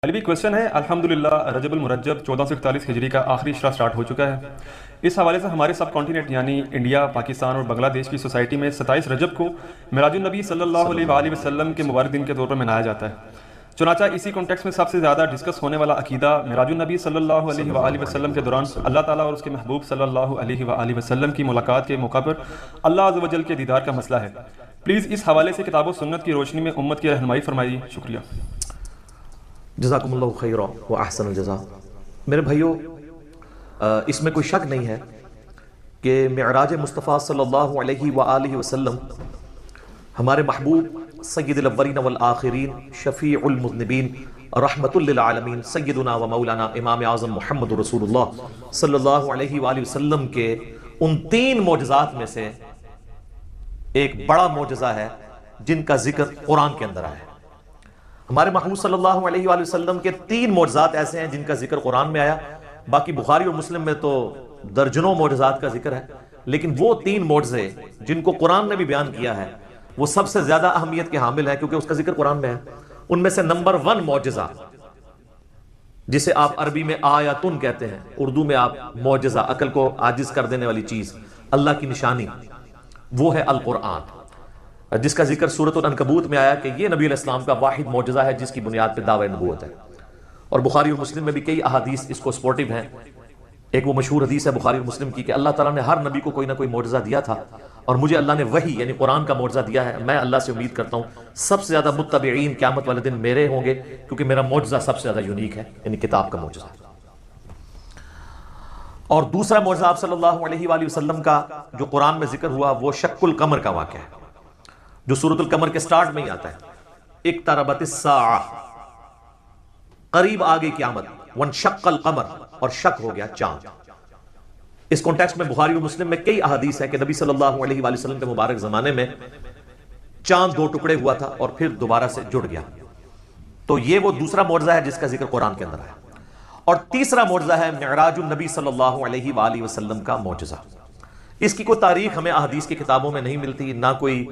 طالبی question ہے الحمدللہ رجب المرجب 1441 ہجری کا آخری اشرا سٹارٹ ہو چکا ہے۔ اس حوالے سے ہمارے سب کانٹیننٹ یعنی انڈیا، پاکستان اور بنگلہ دیش کی سوسائٹی میں 27 رجب کو معراج النبی صلی اللہ علیہ وآلہ وسلم کے مبارک دن کے طور پر منایا جاتا ہے۔ چنانچہ اسی کانٹیکس میں سب سے زیادہ ڈسکس ہونے والا عقیدہ معراج النبی صلی اللہ علیہ وآلہ وسلم کے دوران اللہ تعالیٰ اور اس کے محبوب صلی اللہ علیہ وآلہ وسلم کی ملاقات کے موقع پر اللہ عز و جل کے دیدار کا مسئلہ ہے۔ پلیز اس حوالے سے کتاب و سنت کی روشنی میں امت کی رہنمائی فرمائیے، شکریہ۔ جزاکم اللہ خیرا و احسن الجزا۔ میرے بھائیو، اس میں کوئی شک نہیں ہے کہ معراج مصطفیٰ صلی اللہ علیہ وآلہ وسلم ہمارے محبوب سید الاولین والآخرین، شفیع المذنبین، رحمت للعالمین، سیدنا و مولانا امام اعظم محمد رسول اللہ صلی اللہ علیہ وآلہ وسلم کے ان 3 معجزات میں سے ایک بڑا معجزہ ہے جن کا ذکر قرآن کے اندر آیا ہے۔ ہمارے محبوب صلی اللہ علیہ وآلہ وسلم کے 3 معجزات ایسے ہیں جن کا ذکر قرآن میں آیا، باقی بخاری اور مسلم میں تو درجنوں معجزات کا ذکر ہے، لیکن وہ 3 معجزے جن کو قرآن نے بھی بیان کیا ہے وہ سب سے زیادہ اہمیت کے حامل ہیں کیونکہ اس کا ذکر قرآن میں ہے۔ ان میں سے نمبر 1 معجزہ، جسے آپ عربی میں آیاتن کہتے ہیں، اردو میں آپ معجزہ، عقل کو عاجز کر دینے والی چیز، اللہ کی نشانی، وہ ہے القرآن، جس کا ذکر سورۃ العنکبوت میں آیا کہ یہ نبی علیہ السلام کا واحد معجزہ ہے جس کی بنیاد پہ دعوی نبوت ہے۔ اور بخاری اور مسلم میں بھی کئی احادیث اس کو سپورٹیو ہیں۔ ایک وہ مشہور حدیث ہے بخاری اور مسلم کی کہ اللہ تعالیٰ نے ہر نبی کو کوئی نہ کوئی معجزہ دیا تھا، اور مجھے اللہ نے وحی یعنی قرآن کا معجزہ دیا ہے۔ میں اللہ سے امید کرتا ہوں سب سے زیادہ متبعین قیامت والے دن میرے ہوں گے، کیونکہ میرا معجزہ سب سے زیادہ یونیک ہے، یعنی کتاب کا معجزہ۔ اور دوسرا معجزہ آپ صلی اللہ علیہ وآلہ وسلم کا جو قرآن میں ذکر ہوا وہ شق القمر کا واقعہ ہے، جو سورۃ القمر کے سٹارٹ میں ہی آتا ہے، اقتربت الساعہ، قریب آ گئی قیامت، وانشق القمر، اور شق ہو گیا چاند۔ اس کانٹیکسٹ میں بخاری و مسلم میں کئی احادیث ہیں کہ نبی صلی اللہ علیہ وآلہ وسلم کے مبارک زمانے میں چاند 2 ٹکڑے ہوا تھا اور پھر دوبارہ سے جڑ گیا۔ تو یہ وہ دوسرا معجزہ ہے جس کا ذکر قرآن کے اندر ہے۔ اور تیسرا معجزہ ہے معراج النبی صلی اللہ علیہ وآلہ وسلم کا معجزہ۔ اس کی کوئی تاریخ ہمیں احادیث کی کتابوں میں نہیں ملتی، نہ کوئی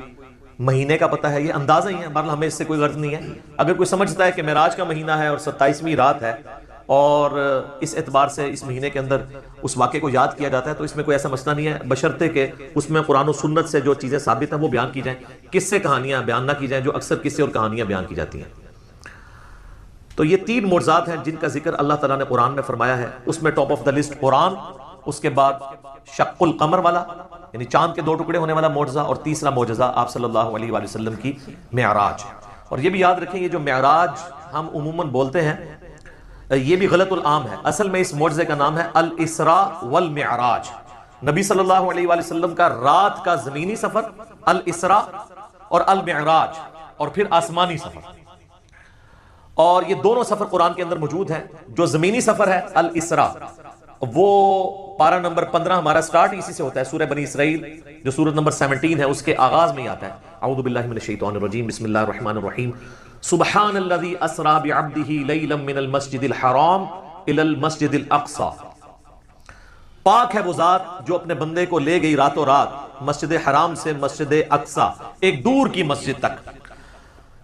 مہینے کا پتہ ہے، یہ اندازہ ہی ہے، بہرحال ہمیں اس سے کوئی غرض نہیں ہے۔ اگر کوئی سمجھتا ہے کہ معراج کا مہینہ ہے اور 27ویں رات ہے اور اس اعتبار سے اس مہینے کے اندر اس واقعے کو یاد کیا جاتا ہے، تو اس میں کوئی ایسا مسئلہ نہیں ہے، بشرطے کہ اس میں قرآن و سنت سے جو چیزیں ثابت ہیں وہ بیان کی جائیں، قصے کہانیاں بیان نہ کی جائیں جو اکثر قصے اور کہانیاں بیان کی جاتی ہیں۔ تو یہ 3 معجزات ہیں جن کا ذکر اللہ تعالیٰ نے قرآن میں فرمایا ہے۔ اس میں ٹاپ آف دا لسٹ قرآن، اس کے بعد شق القمر والا یعنی چاند کے 2 ٹکڑے ہونے والا معجزہ، اور تیسرا معجزہ آپ صلی اللہ علیہ وآلہ وسلم کی معراج۔ اور یہ بھی یاد رکھیں، یہ جو معراج ہم عموماً بولتے ہیں یہ بھی غلط العام ہے، اصل میں اس معجزے کا نام ہے الاسراء والمعراج۔ نبی صلی اللہ علیہ وآلہ وسلم کا رات کا زمینی سفر الاسراء اور المعراج، اور پھر آسمانی سفر، اور یہ دونوں سفر قرآن کے اندر موجود ہیں۔ جو زمینی سفر ہے الاسراء، وہ پارہ نمبر 15 ہمارا سٹارٹ اسی سے ہوتا ہے، سورہ بنی اسرائیل جو سورۃ نمبر 17 ہے اس کے آغاز میں ہی آتا ہے، اعوذ باللہ من الشیطان الرجیم، بسم اللہ الرحمن الرحیم، سبحان الذی اسری بعبدہ لیلا من المسجد الحرام الی المسجد الاقصی۔ پاک ہے وہ ذات جو اپنے بندے کو لے گئی راتوں رات مسجد حرام سے مسجد اقصی، ایک دور کی مسجد تک،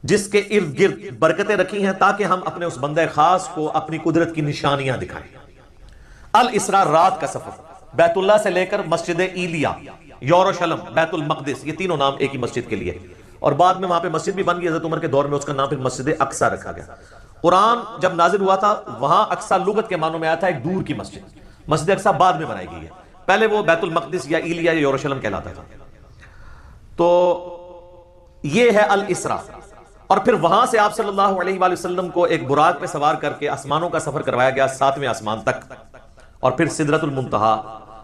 جس کے ارد گرد برکتیں رکھی ہیں تاکہ ہم اپنے اس بندے خاص کو اپنی قدرت کی نشانیاں دکھائیں۔ الاسراء رات کا سفر، بیت اللہ سے لے کر مسجد ایلیا، یروشلم، بیت المقدس، یہ تینوں نام ایک ہی مسجد کے لیے، اور بعد میں وہاں پہ مسجد بھی بن گئی، حضرت عمر کے دور میں اس کا نام پھر مسجد اقصی رکھا گیا۔ قرآن جب نازل ہوا تھا وہاں اقصی لغت کے معنوں میں آیا تھا ایک دور کی مسجد، مسجد اقصی بعد میں بنائی گئی ہے، پہلے وہ بیت المقدس یا ایلیا یا یروشلم کہلاتا تھا۔ تو یہ ہے الاسراء۔ اور پھر وہاں سے آپ صلی اللہ علیہ وآلہ وسلم کو ایک براق پہ سوار کر کے آسمانوں کا سفر کروایا گیا 7ویں آسمان تک، اور پھر سدرۃ المنتہا،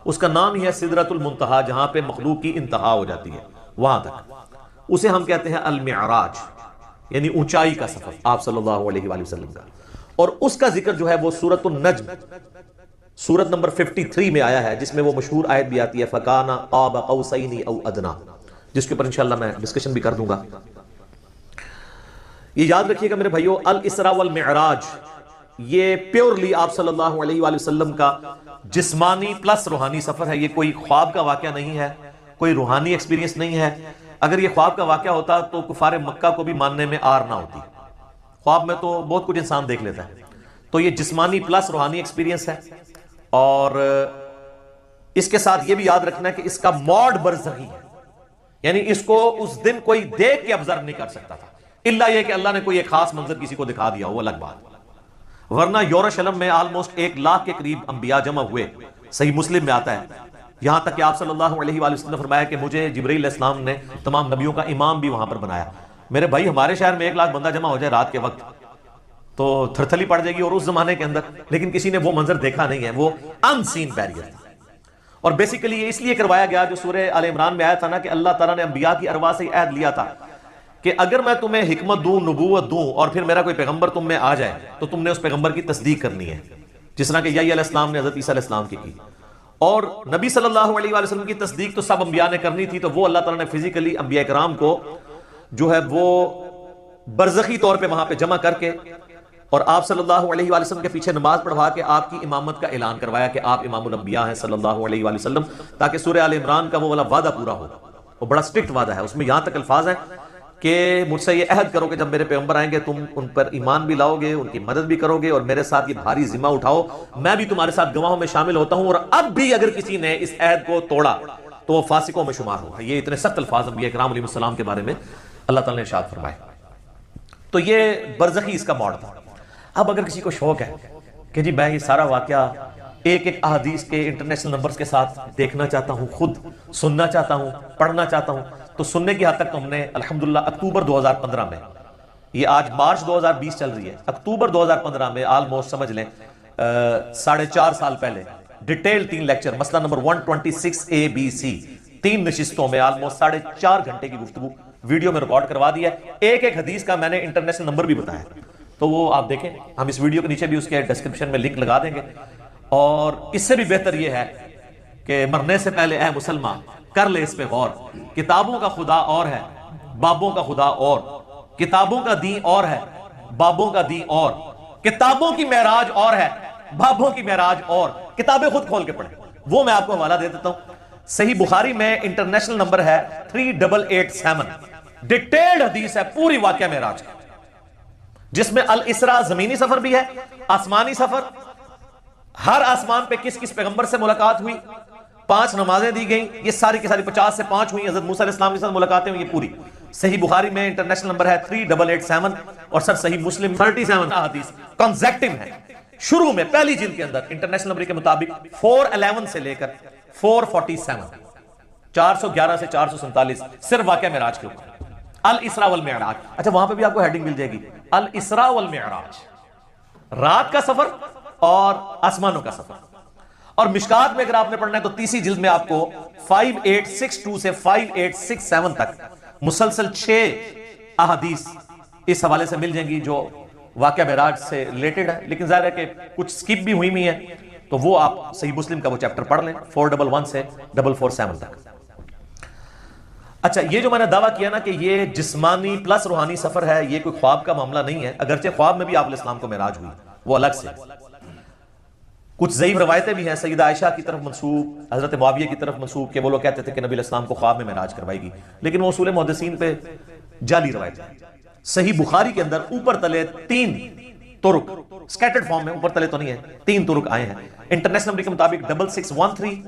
اس کا نام ہی ہے سدرۃ المنتہا، جہاں پہ مخلوق کی انتہا ہو جاتی ہے، وہاں تک، اسے ہم کہتے ہیں المعراج، یعنی اونچائی کا سفر آپ صلی اللہ علیہ وآلہ وسلم کا۔ اور اس کا ذکر جو ہے وہ سورۃ النجم، سورۃ نمبر 53 میں آیا ہے، جس میں وہ مشہور آیت بھی آتی ہے فَكَانَ قَابَ قَوْسَيْنِ أَوْ أَدْنَىٰ، جس کے اوپر انشاءاللہ میں ڈسکشن بھی کر دوں گا۔ یہ یاد رکھیے گا میرے بھائیو، الاسراء والمعراج یہ پیورلی آپ صلی اللہ علیہ وآلہ وسلم کا جسمانی پلس روحانی سفر ہے، یہ کوئی خواب کا واقعہ نہیں ہے، کوئی روحانی ایکسپیرینس نہیں ہے۔ اگر یہ خواب کا واقعہ ہوتا تو کفار مکہ کو بھی ماننے میں آر نہ ہوتی، خواب میں تو بہت کچھ انسان دیکھ لیتا ہے. تو یہ جسمانی پلس روحانی ایکسپیرینس ہے. اور اس کے ساتھ یہ بھی یاد رکھنا ہے کہ اس کا موڈ برزخی ہے, یعنی اس کو اس دن کوئی دیکھ کے آبزرو نہیں کر سکتا تھا, الا یہ کہ اللہ نے کوئی ایک خاص منظر کسی کو دکھا دیا, وہ الگ بات. ورنہ یروشلم میں آلموسٹ 1 لاکھ کے قریب انبیاء جمع ہوئے. صحیح مسلم میں آتا ہے, یہاں تک کہ آپ صلی اللہ علیہ وآلہ وسلم نے فرمایا کہ مجھے جبرائیل علیہ السلام نے تمام نبیوں کا امام بھی وہاں پر بنایا. میرے بھائی ہمارے شہر میں 1 لاکھ بندہ جمع ہو جائے رات کے وقت تو تھرتھلی پڑ جائے گی, اور اس زمانے کے اندر لیکن کسی نے وہ منظر دیکھا نہیں ہے, وہ ان سین بیریئر تھا. اور بیسیکلی یہ اس لیے کروایا گیا, جو سورہ آل عمران میں آیا تھا نا, کہ اللہ تعالیٰ نے انبیاء کی ارواح سے عہد لیا تھا کہ اگر میں تمہیں حکمت دوں, نبوت دوں, اور پھر میرا کوئی پیغمبر تم میں آ جائے تو تم نے اس پیغمبر کی تصدیق کرنی ہے, جس طرح کہ یحییٰ علیہ السلام نے حضرت عیسیٰ علیہ السلام کی. اور نبی صلی اللہ علیہ وآلہ وسلم کی تصدیق تو سب انبیاء نے کرنی تھی, تو وہ اللہ تعالیٰ نے فزیکلی انبیاء کرام کو جو ہے وہ برزخی طور پہ وہاں پہ جمع کر کے اور آپ صلی اللہ علیہ وآلہ وسلم کے پیچھے نماز پڑھوا کے آپ کی امامت کا اعلان کروایا کہ آپ امام الانبیاء ہیں صلی اللہ علیہ وآلہ وسلم, تاکہ سورہ آل عمران کا وہ والا وعدہ پورا ہو. وہ بڑا سٹرکٹ وعدہ ہے, اس میں یہاں تک الفاظ ہیں کہ مجھ سے یہ عہد کرو کہ جب میرے پیغمبر آئیں گے تم ان پر ایمان بھی لاؤ گے, ان کی مدد بھی کرو گے, اور میرے ساتھ یہ بھاری ذمہ اٹھاؤ, میں بھی تمہارے ساتھ گواہوں میں شامل ہوتا ہوں, اور اب بھی اگر کسی نے اس عہد کو توڑا تو وہ فاسقوں میں شمار ہوگا. یہ اتنے سخت الفاظ انبیاء کرام علیہ السلام کے بارے میں اللہ تعالیٰ نے ارشاد فرمائے. تو یہ برزخی اس کا موڈ تھا. اب اگر کسی کو شوق ہے کہ جی میں یہ سارا واقعہ ایک ایک احادیث کے انٹرنیشنل نمبرز کے ساتھ دیکھنا چاہتا ہوں, خود سننا چاہتا ہوں, پڑھنا چاہتا ہوں, تو سننے کی حد تک تو ہم نے الحمدللہ اکتوبر 2015 میں, یہ آج مارچ 2020 چل رہی ہے, اکتوبر 2015 میں آلموسٹ سمجھ لیں 4.5 سال پہلے ڈیٹیل 3 لیکچر, مسئلہ نمبر 126ABC 3 نشستوں میں آلموسٹ 4.5 گھنٹے کی گفتگو ویڈیو میں ریکارڈ کروا دیا ہے. ایک ایک حدیث کا میں نے انٹرنیشنل نمبر بھی بتایا, تو وہ آپ دیکھیں, ہم اس ویڈیو کے نیچے بھی اس کے ڈسکرپشن میں لنک لگا دیں گے. اور اس سے بھی بہتر یہ ہے کہ مرنے سے پہلے اے مسلمان کر لے اس پہ غور, کتابوں کا خدا اور ہے, بابوں کا خدا اور, کتابوں کا دین اور ہے, بابوں کا دین اور, کتابوں کی معراج اور ہے, بابوں کی معراج اور. کتابیں خود کھول کے پڑھیں, وہ میں آپ کو حوالہ دے دیتا ہوں. صحیح بخاری میں انٹرنیشنل نمبر ہے 3887, ڈیٹیلڈ حدیث ہے پوری واقعہ معراج کا, جس میں الاسراء زمینی سفر بھی ہے, آسمانی سفر, ہر آسمان پہ کس کس پیغمبر سے ملاقات ہوئی, 5 نمازیں دی گئیں, یہ ساری کی ساری 50 سے 5 ہوئی, حضرت موسیٰ علیہ السلام کے ساتھ ملاقاتیں ہوئی, یہ پوری. صحیح بخاری میں انٹرنیشنل نمبر ہے 3887, اور سر صحیح مسلم 37 حدیث کنزیکٹیو ہے. شروع میں پہلی جلد کے اندر انٹرنیشنل نمبر کے مطابق 411 سے لے کر 447, 411 سے 447 صرف واقعہ معراج کے اوپر, الاسراء والمعراج. اچھا وہاں پہ بھی آپ کو ہیڈنگ مل جائے گی, الاسراء والمعراج, رات کا سفر اور آسمانوں کا سفر. اور مشکات میں اگر آپ نے پڑھنا ہے تو 30 جلد میں آپ کو 5862 سے 5867 تک مسلسل 6 احادیث اس حوالے سے مل جائیں گی جو واقعہ معراج سے ریلیٹڈ ہے, لیکن ظاہر ہے کہ کچھ سکپ بھی ہوئی ہیں, تو وہ آپ صحیح مسلم کا وہ چیپٹر پڑھ لیں 411 سے 447 تک. اچھا یہ جو میں نے دعویٰ کیا نا کہ یہ جسمانی پلس روحانی سفر ہے, یہ کوئی خواب کا معاملہ نہیں ہے, اگرچہ خواب میں بھی آپ علیہ السلام کو معراج ہوئی, وہ الگ سے. کچھ ضعیف روایتیں بھی ہیں سیدہ عائشہ کی طرف منسوب, حضرت معاویہ کی طرف منسوب, کہ وہ لوگ کہتے تھے کہ نبی علیہ السلام کو خواب میں معراج کروائی گی, لیکن وہ اصول محدثین پہ جعلی روایتیں ہیں. صحیح بخاری کے اندر اوپر تلے 3 طرق سکیٹرڈ فارم میں, اوپر تلے تو نہیں ہے, 3 طرق آئے ہیں انٹرنیشنل نمبر کے مطابق 6613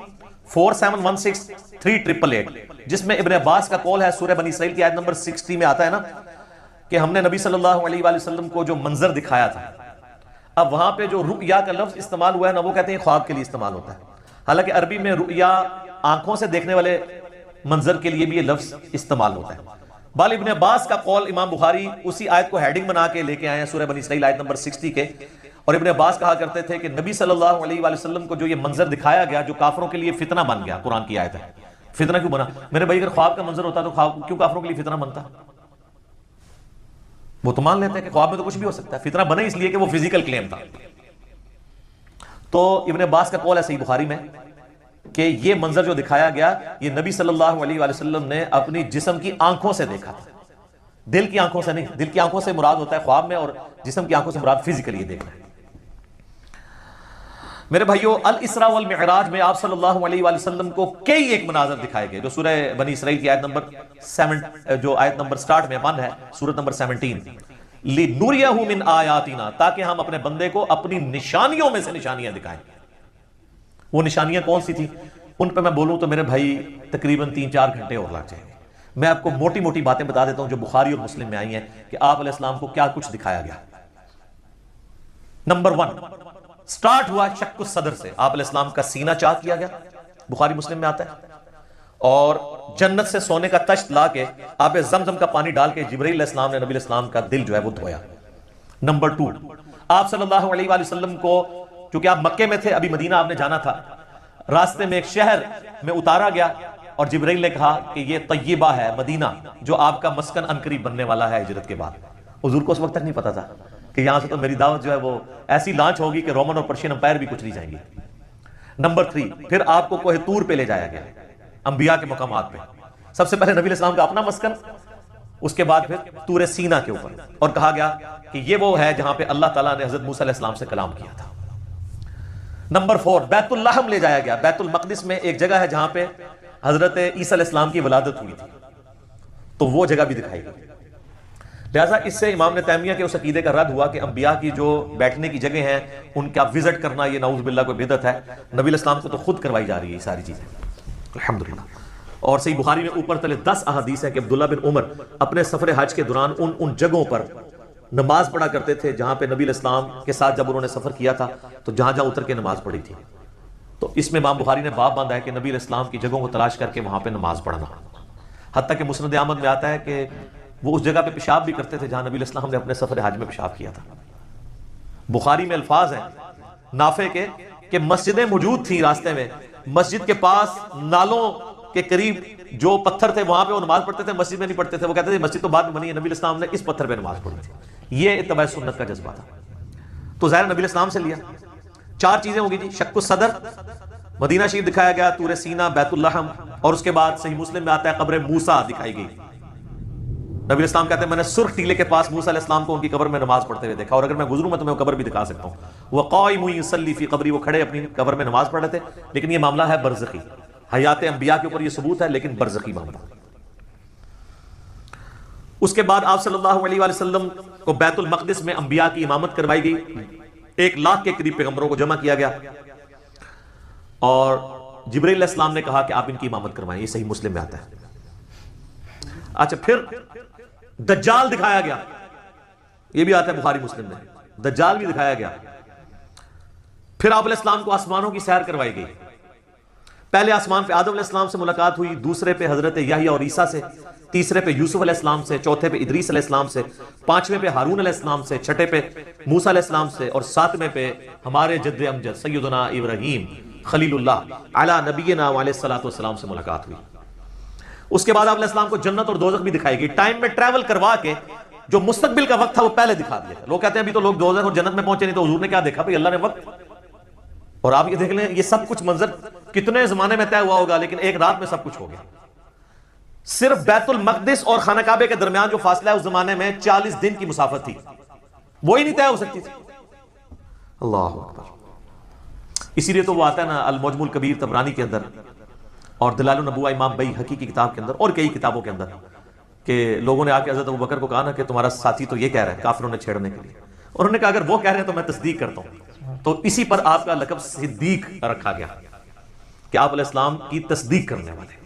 4716 3888, جس میں ابن عباس کا قول ہے, سورہ بنی اسرائیل کی آیت نمبر 60 میں آتا ہے نا کہ ہم نے نبی صلی اللہ علیہ وآلہ وسلم کو جو منظر دکھایا تھا. اب وہاں پہ جو رؤیا کا لفظ استعمال ہوا ہے نا, وہ کہتے ہیں خواب کے لیے استعمال ہوتا ہے, حالانکہ عربی میں رؤیا آنکھوں سے دیکھنے والے منظر کے لیے بھی یہ لفظ استعمال ہوتا ہے. بال ابن عباس کا قول امام بخاری اسی آیت کو ہیڈنگ بنا کے لے کے آئے ہیں سورہ بنی اسرائیل آیت نمبر 60 کے, اور ابن عباس کہا کرتے تھے کہ نبی صلی اللہ علیہ وآلہ وسلم کو جو یہ منظر دکھایا گیا جو کافروں کے لیے فتنہ بن گیا, قرآن کی آیت ہے. فتنہ کیوں بنا میرے بھائی؟ اگر خواب کا منظر ہوتا تو خواب کیوں کافروں کے لیے فتنہ بنتا؟ وہ تو مان لیتے ہیں کہ خواب میں تو کچھ بھی ہو سکتا ہے, فتنہ بنے اس لیے کہ وہ فزیکل کلیم تھا. تو ابن عباس کا قول ہے صحیح بخاری میں کہ یہ منظر جو دکھایا گیا یہ نبی صلی اللہ علیہ وآلہ وسلم نے اپنی جسم کی آنکھوں سے دیکھا تھا, دل کی آنکھوں سے نہیں. دل کی آنکھوں سے مراد ہوتا ہے خواب میں, اور جسم کی آنکھوں سے مراد فزیکلی یہ دیکھنا ہے. میرے بھائیو, الاسراء والمعراج میں آپ صلی اللہ علیہ وآلہ وسلم کو کئی ایک مناظر دکھائے گئے جو سورہ بنی اسرائیل کی آیت نمبر 7 جو آیت نمبر سٹارٹ میں 1 ہے, سورت نمبر 17, لِنُرِيَهُ مِنْ آیاتنا، تاکہ ہم اپنے بندے کو اپنی نشانیوں میں سے نشانیاں دکھائیں۔ وہ نشانیاں کون سی تھی؟ ان پہ میں بولوں تو میرے بھائی تقریباً 3-4 گھنٹے اور لگ جائیں گے۔ میں آپ کو موٹی موٹی باتیں بتا دیتا ہوں جو بخاری اور مسلم میں آئی ہیں کہ آپ علیہ السلام کو کیا کچھ دکھایا گیا۔ نمبر 1 سٹارٹ ہوا شق الصدر سے، آپ علیہ السلام کا سینہ چاک کیا گیا، بخاری مسلم میں آتا ہے، اور جنت سے سونے کا تشت لا کے آب زمزم کا پانی ڈال کے جبرائیل علیہ السلام نے نبی علیہ السلام کا دل جو ہے وہ دھویا۔ نمبر 2 آپ صلی اللہ علیہ وآلہ وسلم کو، چونکہ آپ مکے میں تھے، ابھی مدینہ آپ نے جانا تھا، راستے میں ایک شہر میں اتارا گیا اور جبرائیل نے کہا کہ یہ طیبہ ہے، مدینہ، جو آپ کا مسکن عنقریب بننے والا ہے ہجرت کے بعد۔ حضور کو اس وقت تک نہیں پتا تھا کہ یہاں سے تو میری دعوت جو ہے وہ ایسی لانچ ہوگی کہ رومن اور پرشین امپائر بھی کچھ نہیں جائیں گی۔ نمبر 3 پھر آپ کو کوہ طور پہ لے جایا گیا، انبیاء کے مقامات پہ، سب سے پہلے نبی علیہ السلام کا اپنا مسکن، اس کے بعد پھر طور سینہ کے اوپر، اور کہا گیا کہ یہ وہ ہے جہاں پہ اللہ تعالیٰ نے حضرت موسیٰ علیہ السلام سے کلام کیا تھا۔ نمبر 4 بیت اللحم لے جایا گیا، بیت المقدس میں ایک جگہ ہے جہاں پہ حضرت عیسیٰ علیہ السلام کی ولادت ہوئی تھی، تو وہ جگہ بھی دکھائی گئی۔ لہٰذا اس سے امام ابن تیمیہ کے اس عقیدے کا رد ہوا کہ انبیاء کی جو بیٹھنے کی جگہ ہیں ان کا وزٹ کرنا یہ نعوذ باللہ کوئی بدعت ہے، نبی علیہ السلام کو تو خود کروائی جا رہی ہے یہ ساری چیزیں، الحمدللہ۔ اور صحیح بخاری میں اوپر تلے 10 احادیث ہیں کہ عبداللہ بن عمر اپنے سفر حج کے دوران ان جگہوں پر نماز پڑھا کرتے تھے جہاں پہ نبی علیہ السلام کے ساتھ جب انہوں نے سفر کیا تھا تو جہاں جہاں اتر کے نماز پڑھی تھی۔ تو اس میں امام بخاری نے باب باندھا ہے کہ نبی علیہ السلام کی جگہوں کو تلاش کر کے وہاں پہ نماز پڑھنا، حتیٰ کہ مسند احمد میں آتا ہے کہ وہ اس جگہ پہ پیشاب بھی کرتے تھے جہاں نبی علیہ السلام نے اپنے سفر حج میں پیشاب کیا تھا۔ بخاری میں الفاظ ہیں نافع کے کہ مسجدیں موجود تھیں راستے میں، مسجد کے پاس نالوں کے قریب جو پتھر تھے وہاں پہ وہ نماز پڑھتے تھے، مسجد میں نہیں پڑھتے تھے، وہ کہتے تھے مسجد تو بعد میں بنی ہے، نبی علیہ السلام نے اس پتھر پہ نماز پڑھی تھی۔ یہ اتباع سنت کا جذبہ تھا، تو ظاہر نبی علیہ السلام سے لیا۔ 4 چیزیں ہوگی جی، شق الصدر، مدینہ شریف دکھایا گیا، طور سینہ، بیت اللحم، اور اس کے بعد صحیح مسلم میں آتا ہے قبر موسیٰ دکھائی گئی۔ نبی علیہ السلام کہتے ہیں میں نے سرخ ٹیلے کے پاس موسیٰ علیہ السلام کو ان کی قبر میں نماز پڑھتے ہوئے دیکھا، اور اگر میں گزروں میں تمہیں وہ قبر بھی دکھا سکتا ہوں۔ وقائم یصلی فی قبری، وہ کھڑے اپنی قبر میں نماز پڑھ رہے تھے، لیکن یہ معاملہ ہے برزخی، حیات انبیاء کے اوپر یہ ثبوت ہے لیکن برزخی معاملہ۔ اس کے بعد آپ صلی اللہ علیہ وآلہ وسلم کو بیت المقدس میں انبیاء کی امامت کروائی گئی، 1 لاکھ کے قریب پیغمبروں کو جمع کیا گیا، اور جبرائیل علیہ السلام نے کہا کہ آپ ان کی امامت کروائیں، یہ صحیح مسلم میں آتا ہے۔ اچھا پھر دجال دکھایا گیا، یہ بھی آتا ہے بخاری مسلم میں، دجال بھی دکھایا گیا۔ پھر آپ علیہ السلام کو آسمانوں کی سیر کروائی گئی، پہلے آسمان پہ آدم علیہ السلام سے ملاقات ہوئی، دوسرے پہ حضرت یحییٰ اور عیسیٰ سے، تیسرے پہ یوسف علیہ السلام سے، چوتھے پہ ادریس علیہ السلام سے، 5ویں پہ ہارون علیہ السلام سے، 6ٹھے پہ موسیٰ علیہ السلام سے، اور 7ویں پہ ہمارے جد امجد سیدنا ابراہیم خلیل اللہ علی نبینا علیہ الصلوۃ والسلام سے ملاقات ہوئی۔ اس کے بعد آپ علیہ السلام کو جنت اور دوزخ بھی دکھائی گئی، ٹائم میں ٹریول کروا کے جو مستقبل کا وقت تھا وہ پہلے دکھا دیا۔ لوگ کہتے ہیں ابھی تو لوگ دوزخ اور جنت میں پہنچے نہیں، تو حضور نے کیا دیکھا؟ بھئی اللہ نے وقت، اور آپ یہ دیکھ لیں یہ سب کچھ منظر کتنے زمانے میں طے ہوا ہوگا، لیکن ایک رات میں سب کچھ ہو گیا۔ صرف بیت المقدس اور خانہ کعبے کے درمیان جو فاصلہ ہے اس زمانے میں 40 دن کی مسافت تھی، وہی نہیں طے ہو سکتی تھی۔ اللہ اکبر۔ اسی لیے تو وہ آتا ہے نا المعجم الکبیر طبرانی کے اندر، اور دلائل النبوہ امام بیہقی کی کتاب کے اندر، اور کئی کتابوں کے اندر، کہ لوگوں نے آ کے حضرت ابوبکر کو کہا نا کہ تمہارا ساتھی تو یہ کہہ رہا ہے، کافروں نے چھیڑنے کے لیے، اور انہوں نے کہا اگر وہ کہہ رہے ہیں تو میں تصدیق کرتا ہوں، تو اسی پر آپ کا لقب صدیق رکھا گیا کہ آپ علیہ السلام کی تصدیق کرنے والے۔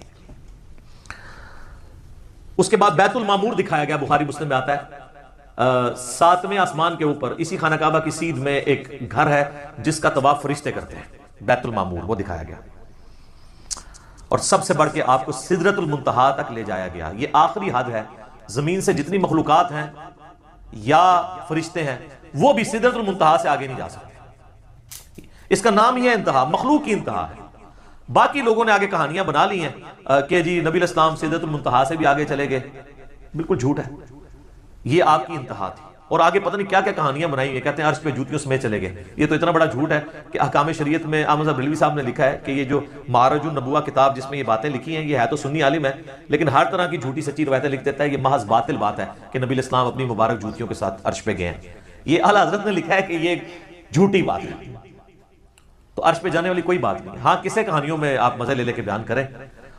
اس کے بعد بیت المعمور دکھایا گیا، بخاری مسلم میں آتا ہے 7ویں آسمان کے اوپر اسی خانہ کعبہ کی سیدھ میں ایک گھر ہے جس کا طواف فرشتے کرتے ہیں، بیت المعمور، وہ دکھایا گیا۔ اور سب سے بڑھ کے آپ کو سدرۃ المنتہا تک لے جایا گیا، یہ آخری حد ہے، زمین سے جتنی مخلوقات ہیں یا فرشتے ہیں وہ بھی سدرۃ المنتہا سے آگے نہیں جا سکتے، اس کا نام ہی ہے انتہا، مخلوق کی انتہا ہے۔ باقی لوگوں نے آگے کہانیاں بنا لی ہیں کہ جی نبی علیہ السلام سدرۃ المنتہا سے بھی آگے چلے گئے، بالکل جھوٹ ہے، یہ آپ کی انتہا تھی۔ اور آگے پتہ نہیں کیا کیا کہانیاں بنائی ہیں، کہتے ہیں عرش پہ جوتیوں سمیت چلے گئے، یہ تو اتنا بڑا جھوٹ ہے کہ احکام شریعت میں احمد بریلوی صاحب نے لکھا ہے کہ یہ جو معرج النبوہ کتاب جس میں یہ باتیں لکھی ہیں، یہ ہے تو سنی عالم ہے لیکن ہر طرح کی جھوٹی سچی روایتیں لکھ دیتا ہے، یہ محض باطل بات ہے کہ نبی علیہ السلام اپنی مبارک جوتیوں کے ساتھ عرش پہ گئے ہیں، یہ اعلیٰ حضرت نے لکھا ہے کہ یہ جھوٹی بات ہے، تو عرش پہ جانے والی کوئی بات نہیں۔ ہاں کسے کہانیوں میں آپ مزے لے لے کے بیان کریں،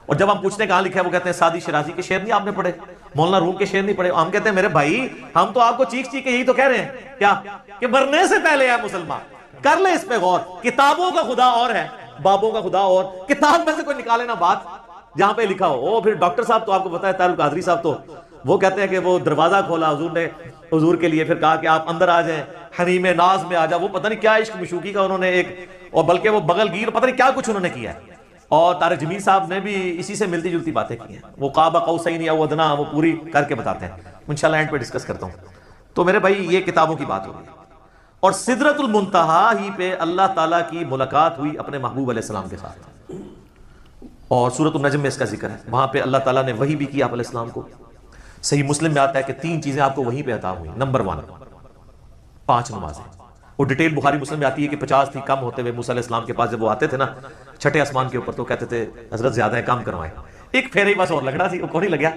اور جب ہم پوچھتے ہیں کہاں لکھا ہے وہ کہتے ہیں سعدی شیرازی کے شعر نہیں آپ نے پڑھے، مولانا روم کے شعر نہیں پڑھے. ہم کہتے ہیں میرے بھائی ہم تو آپ کو چیخ چیخ کے یہی تو کہہ رہے ہیں کیا کہ مرنے سے پہلے ہے مسلمان. کر لیں اس پہ غور. کتابوں کا خدا اور ہے, بابوں کا خدا اور. کتاب میں سے کوئی نکالے نا بات جہاں پہ لکھا ہو. پھر ڈاکٹر صاحب تو آپ کو پتا ہے طاہر القادری صاحب تو وہ کہتے ہیں کہ وہ دروازہ کھولا حضور نے حضور کے لیے, پھر کہا کہ آپ اندر آ جائیں, حریم ناز میں آ جاؤ. وہ پتہ نہیں کیا عشق مشوقی کا انہوں نے ایک, اور بلکہ وہ بغل گیر پتہ نہیں کیا کچھ انہوں نے کیا ہے. اور طارق جمیل صاحب نے بھی اسی سے ملتی جلتی باتیں کی ہیں. وہ قاب قوسین او ادنا وہ پوری کر کے بتاتے ہیں. انشاءاللہ اینڈ پہ ڈسکس کرتا ہوں. تو میرے بھائی یہ کتابوں کی بات ہو گئی. اور سدرۃ المنتہا ہی پہ اللہ تعالیٰ کی ملاقات ہوئی اپنے محبوب علیہ السلام کے ساتھ, اور سورۃ النجم میں اس کا ذکر ہے. وہاں پہ اللہ تعالیٰ نے وحی بھی کی آپ علیہ السلام کو. صحیح مسلم میں آتا ہے کہ 3 چیزیں آپ کو وہیں پہ عطا ہوئی. نمبر 1 5 نمازیں. وہ ڈیٹیل بخاری مسلم میں آتی ہے کہ 50 تھی, کم ہوتے ہوئے موسیٰ علیہ السلام کے پاس جب وہ آتے تھے نا چھٹے آسمان کے اوپر تو کہتے تھے حضرت زیادہ ہے کام کروائیں. ایک پھیرے ہی بس اور لگنا سی, وہ کون ہی لگیا,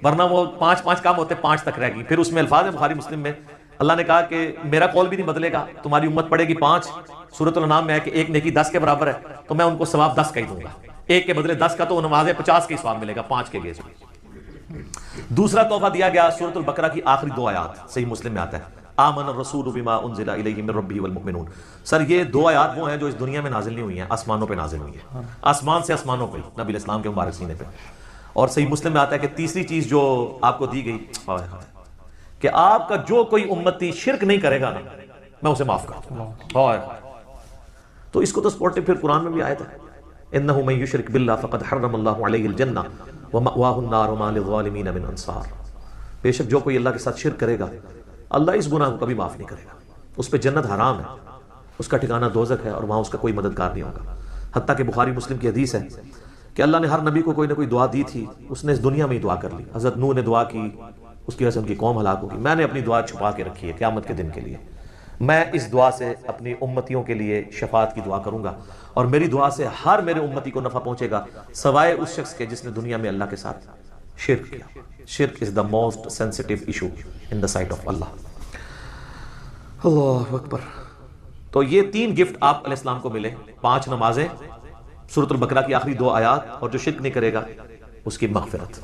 ورنہ وہ 5 کام ہوتے 5 تک رہ گئی. پھر اس میں الفاظ ہے بخاری مسلم میں اللہ نے کہا کہ میرا قول بھی نہیں بدلے گا, تمہاری امت پڑے گی 5. سورۃ الانعام میں ہے کہ ایک نیکی 10 کے برابر ہے, تو میں ان کو ثواب 10 کا ہی دوں گا. ایک کے بدلے 10 کا, تو نمازیں 50 کے ثواب ملے گا 5 کے گیز میں. دوسرا تحفہ دیا گیا سورۃ البقرہ کی آخری 2 آیات. صحیح مسلم میں آتا ہے آمن الرسول بما انزل الیہ من ربہ والمؤمنون. سر یہ 2 آیات وہ ہیں جو اس دنیا میں نازل نہیں ہوئی ہیں, آسمانوں پہ نازل ہوئی ہیں. آسمان سے آسمانوں پہ نبی علیہ السلام کے مبارک سینے پہ. اور صحیح مسلم میں آتا ہے کہ تیسری چیز جو آپ کو دی گئی کہ آپ کا جو کوئی امتی شرک نہیں کرے گا نا میں اسے معاف کرتا ہوں. تو اس کو تو سپورٹو پھر قرآن میں بھی آیا تھا انہ من یشرک باللہ فقد حرم اللہ علیہ الجنہ ومأواہ النار وما للظالمین من انصار. بے شک جو کوئی اللہ کے ساتھ شرک کرے گا اللہ اس گناہ کو کبھی معاف نہیں کرے گا. اس پہ جنت حرام ہے, اس کا ٹھکانہ دوزخ ہے, اور وہاں اس کا کوئی مددگار نہیں ہوگا. حتیٰ کہ بخاری مسلم کی حدیث ہے کہ اللہ نے ہر نبی کو کوئی نہ کوئی دعا دی تھی, اس نے اس دنیا میں ہی دعا کر لی. حضرت نوح نے دعا کی, اس کی وجہ سے ان کی قوم ہلاک ہوگی. میں نے اپنی دعا چھپا کے رکھی ہے قیامت کے دن کے لیے. میں اس دعا سے اپنی امتیوں کے لیے شفاعت کی دعا کروں گا, اور میری دعا سے ہر میرے امتی کو نفع پہنچے گا سوائے اس شخص کے جس نے دنیا میں اللہ کے ساتھ شرک کیا. شرک is the most sensitive issue in the sight of Allah. اللہ اکبر. تو یہ 3 گفٹ آپ علیہ السلام کو ملے, 5 نمازیں, سورۃ البقرہ کی آخری 2 آیات, اور جو شرک نہیں کرے گا اس کی مغفرت.